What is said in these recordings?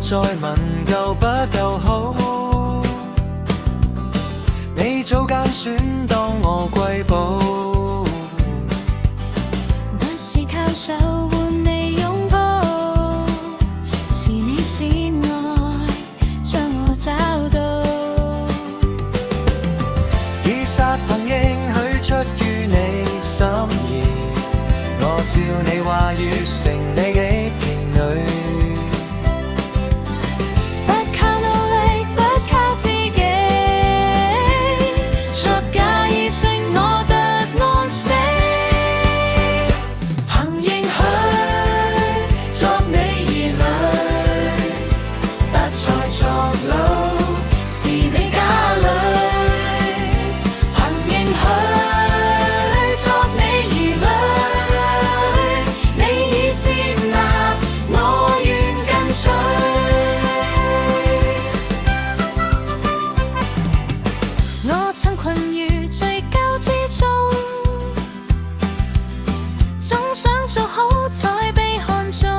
再問夠不夠好。你早揀選當我瑰寶，不是靠手換你擁抱，是你是愛將我找到。已殺憑應許出於你心意，我照你話語成你的兒女。困於追究之中，總想做好才被看中，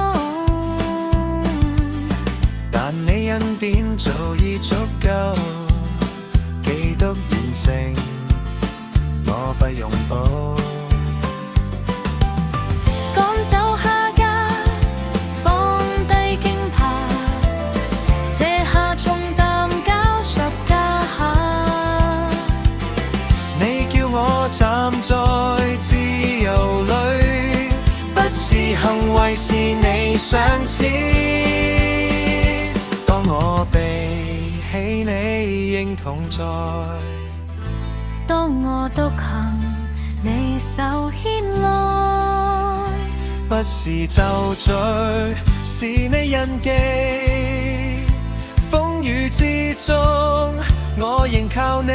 但你恩典早已足夠，基督完成，我不用補。趕走下家，放低驚怕，卸下重擔交十架下。我站在自由裏，不是行為，是你賞賜。當我被起，你應同在；當我獨行，你手牽來。不是就罪，是你印記。風雨之中，我仍靠你。